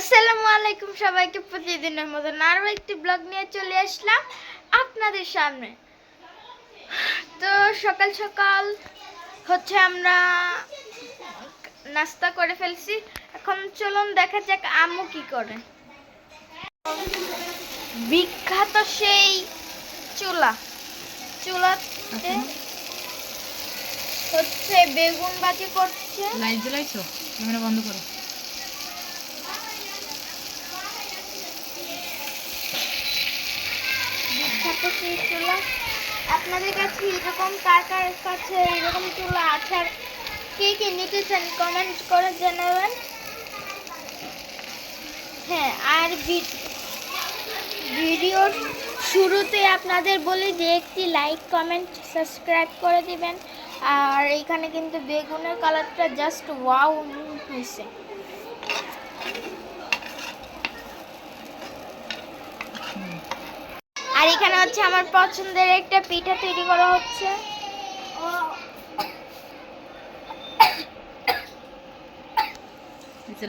আসসালামু আলাইকুম সবাইকে প্রতিদিনের মতো আরও একটি ব্লগ নিয়ে চলে আসলাম আপনাদের সামনে। তো সকাল সকাল হচ্ছে আমরা নাস্তা করে ফেলছি। এখন চলুন দেখা যাক আম্মু কি করে। বিখ্যাত সেই চুলাতে হচ্ছে বেগুন ভাজি করছে। লাইট জ্বালাইছো? ক্যামেরা বন্ধ করো। বিখ্যাত সেই চুলা। আপনাদের কাছে এরকম কার কাছে এরকম চুলা আছে, আর কে কে নিতে চান কমেন্ট করে জানাবেন। হ্যাঁ, আর ভিডিওর শুরুতে আপনাদের বলি যে একটি লাইক কমেন্ট সাবস্ক্রাইব করে দিবেন। আর এখানে কিন্তু বেগুনের কালারটা জাস্ট ওয়াও হয়েছে। আর এখানে হচ্ছে আমার পছন্দের একটা পিঠা তৈরি করা হচ্ছে।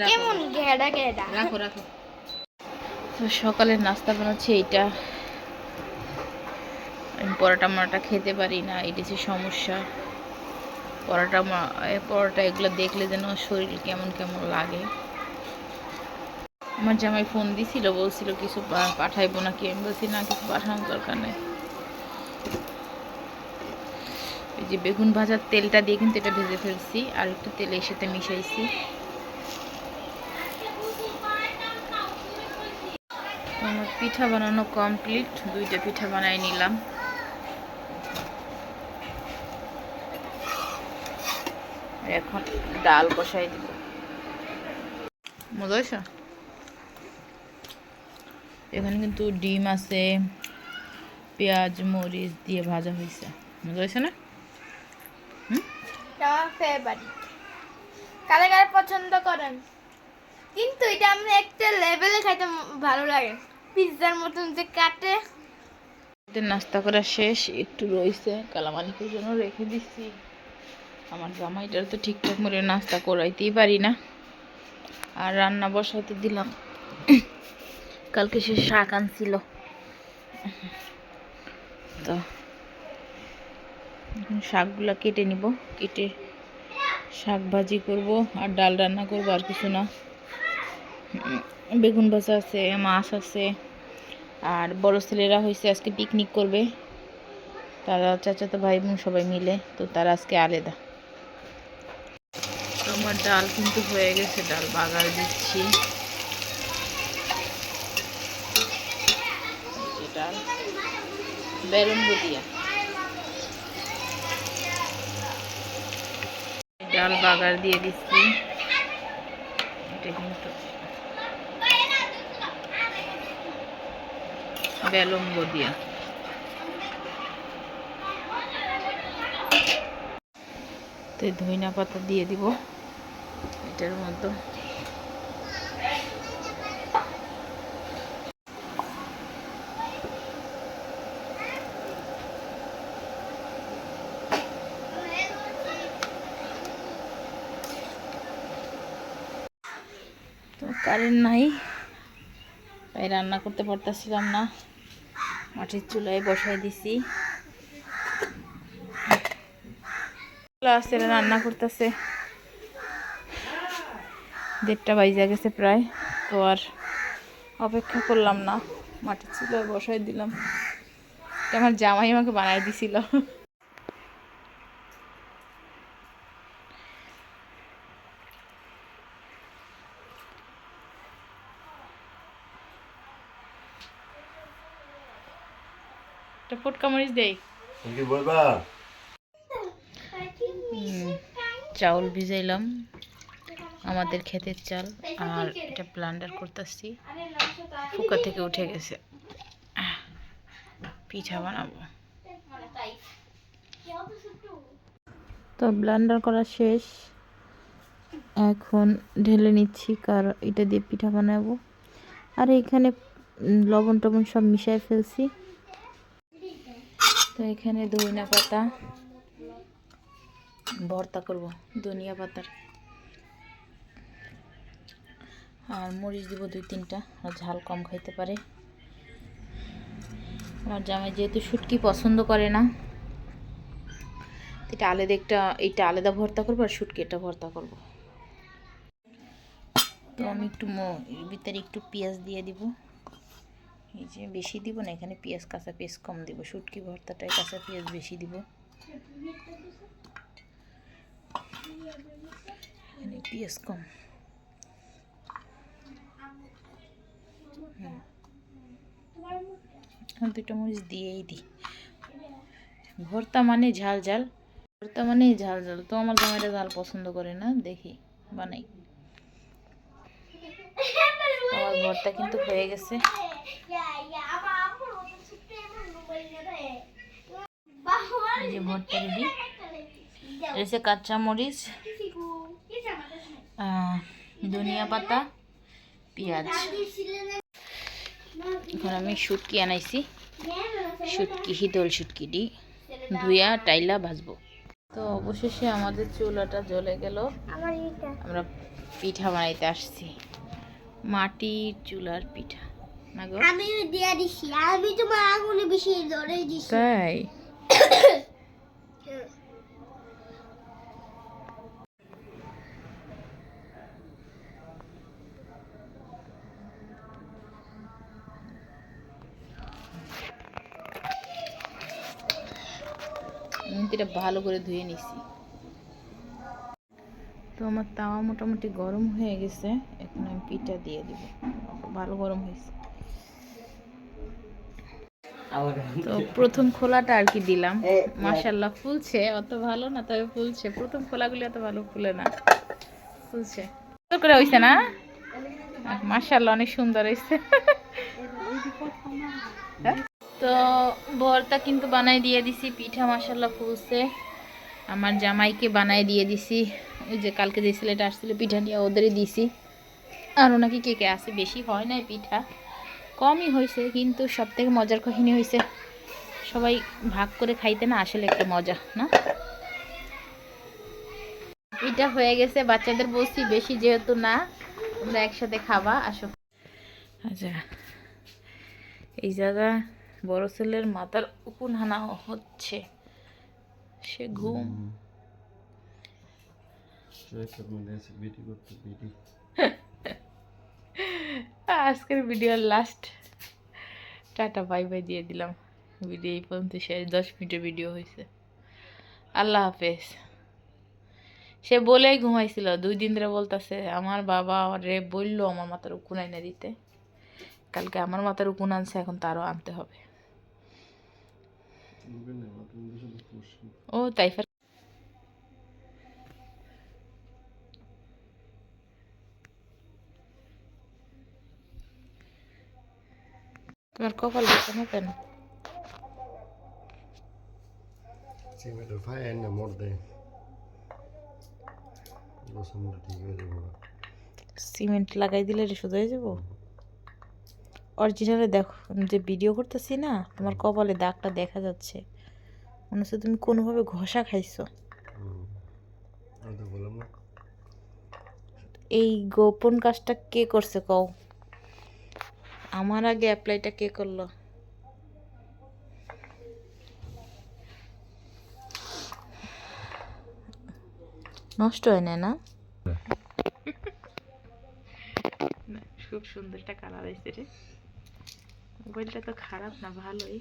কেমন ঘেরা ঘেরা। রাখো রাখো। তো সকালের নাস্তা বানাচ্ছি এইটা। আমি পরোটা খেতে পারি না, এটা হচ্ছে সমস্যা। পরোটা এগুলো দেখলে যেন শরীর কেমন কেমন লাগে। আমার জামাই ফোন দিছিল, বলছিল কিছু পাঠাইবো নাকি। আমি বলছি না, কিছু পাঠানোর দরকার নেই। এই যে বেগুন ভাজার তেলটা দিয়ে কিন্তু এটা ভেজে ফেলছি, আর একটু তেল এর সাথে মিশাইছি। আমার পিঠা বানানো কমপ্লিট, দুইটা পিঠা বানাই নিলাম। এখন ডাল বসাই দিব। মজা হয়েছে? এখানে কিন্তু ডিম আছে, পেঁয়াজ মরিচ দিয়ে ভাজা হয়েছে। মজা হয়েছে না? আমার ফেভারিট। কারা কারা পছন্দ করেন? কিন্তু এটা আমরা একটা লেভেলে খাইতে ভালো লাগে, পিৎজার মতন যে কাটে। নাস্তা করা শেষ, একটু রয়েছে কালামালিকের জন্য রেখে দিচ্ছি। আমার জামাইটার তো ঠিকঠাক মতো নাস্তা করাইতেই পারি না, আর রান্না বসাইতে দিলাম। কালকে সে শাক আনছিল, তো এখন শাকগুলা কেটে নিব। কেটে শাক ভাজি করব, আর ডাল রান্না করব, আর কিছু না। বেগুন ভাজা আছে, মাছ আছে। আর বড় ছেলেরা হয়েছে আজকে পিকনিক করবে, তারা চাচাতো ভাই বোন সবাই মিলে, তো তারা আজকে আলাদা। আমার ডাল কিন্তু হয়ে গেছে, ডাল বাগার দিচ্ছি। ডাল বেগুন ভুজিয়া, ডাল বাগার দিয়ে দিচ্ছি। এটা কিন্তু বেলুন দিয়া। তো ধইনা পাতা দিয়ে দিব এটার মধ্যে। তো কারেন্ট নাই, তাই রান্না করতে পারতেছিলাম না। মাটির চুলায় বসাই দিছি। রান্না করতেছে, 1:30 বাজে গেছে প্রায়। তো আর অপেক্ষা করলাম না, মাটির চুলায় বসাই দিলাম। আমার জামাই আমাকে বানাই দিছিল। ফুটকা মরিচ দেই। চাউল ভিজাইলাম, আমাদের ক্ষেতের চাল। আর এটা ব্লেন্ডার করতেছি, ফুকা থেকে উঠে গেছে। পিঠা বানাবো। তো ব্লেন্ডার করা শেষ, এখন ঢেলে নিচ্ছি, কারণ এটা দিয়ে পিঠা বানাবো। আর এখানে লবণ টবণ সব মিশাই ফেলছি। তো এখানে ধনিয়া পাতা ভর্তা করব, ধনিয়া পাতার। আর মরিচ দিব 2-3টা, আর ঝাল কম খাইতে পারে। আমার জামাই যেহেতু শুটকি পছন্দ করে না, এটা এইটা আলাদা ভর্তা করবো আর শুটকি এটা ভর্তা করবো। তো আমি একটু এর ভিতরে একটু পেঁয়াজ দিয়ে দিব, এই যে বেশি দিব না, এখানে পেঁয়াজ কাঁচা পেঁয়াজ কম দিব, শুটকি ভর্তাটায় কাঁচা পেঁয়াজ বেশি দিব। এখানে পেঁয়াজ কম। দুটো মরিচ দিয়েই দিই। ভর্তা মানে ঝাল ঝাল, ভর্তা মানে ঝাল ঝাল, তো আমার জামাইটা ঝাল পছন্দ করে না, দেখি বানাই। আমার ভর্তা কিন্তু হয়ে গেছে। এই যে ভর্তা রেডি, এসে কাঁচা মরিচ, ধনিয়া পাতা, পেঁয়াজ। এখন আমি শুটকি আনাইছি, শুটকি হিদল শুটকি দি ধুইয়া টাইলা ভাজবো। তো অবশেষে আমাদের চুলাটা জ্বলে গেল, আমরা পিঠা বানাইতে আসছি। মাটির চুলার পিঠা না গো, আমি দিয়া দিছি, আমি তোমার আগুনে বেশি ধরে দিছি। তাই এটা ভালো করে ধুয়ে নিছি। তো আমার তাওয়া মোটামুটি গরম হয়ে গেছে, এখন আমি পিঠা দিয়ে দিব, ভালো গরম হয়েছে। তো প্রথম খোলাটা আর কি দিলাম, মাশাআল্লাহ ফুলছে, অত ভালো না তবে ফুলছে। প্রথম খোলাগুলি অত ভালো ফুলে না, ফুলছে। সুন্দর করে হইছে না, মাশাআল্লাহ অনেক সুন্দর হয়েছে। তো ভর্তা কিন্তু বানাই দিয়ে দিছি, পিঠা মাশাআল্লাহ ফুলছে। আমার জামাইকে বানাই দিয়ে দিছি, ওই যে কালকে যে ছেলেটা আসছিল পিঠা নিয়ে ওদেরই দিছি। আরও নাকি কে কে আছে, বেশি হয় নাই পিঠা, কমই হয়েছে, কিন্তু সব থেকে মজার কাহিনী হয়েছে সবাই ভাগ করে খাইতে না, আসলে একটা মজা না। পিঠা হয়ে গেছে, বাচ্চাদের বলছি বেশি যেহেতু না, তোমরা একসাথে খাবা, আসো। আচ্ছা, এই জায়গা বড় ছেলের মাথার উকুন হানা হচ্ছে, সে ঘুম। আজকের video last, tata bye bye দিয়ে দিলাম। ভিডিও এই পর্যন্ত শেষ, 10 মিনিটের ভিডিও হয়েছে। আল্লাহ হাফেজ। সে বলেই ঘুমাইছিল, 2 দিন ধরে বলতেছে আমার বাবা রে বললো আমার মাথার উকুন এনে দিতে। কালকে আমার মাথার উকুন আনছে, এখন তারও আনতে হবে। ও তাই তোমার কপাল দেখানো কেন? সিমেন্ট লাগাই দিলে এটা শুধু হয়ে যাবো। অরিজিনালে দেখো, আমি যে ভিডিও করতেছি না, তোমার কপালে দাগটা দেখা যাচ্ছে, মনে হচ্ছে তুমি কোনোভাবে ঘষা খাইছো। এই গোপন কাজটা কে করছে কও? আমার আগে অ্যাপ্লাইটা কে করলো? নষ্ট হয় না না? খুব সুন্দর একটা কালার হয়েছে রে, মোবাইলটা তো খারাপ না, ভালোই।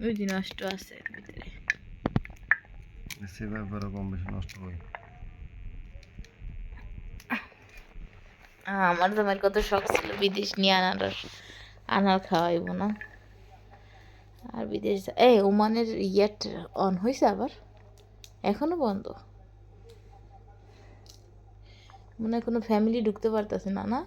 ওই যে নষ্ট আছে ভিতরে, কম বেশি নষ্ট হয়। আমার জামাইয়ের কত শখ ছিল বিদেশ নিয়ে আনার খাওয়াইব না। আর বিদেশ এই ওমানের ইয়েট অন হয়েছে আবার, এখনো বন্ধ, মনে হয় কোনো ফ্যামিলি ঢুকতে পারতেছে না না।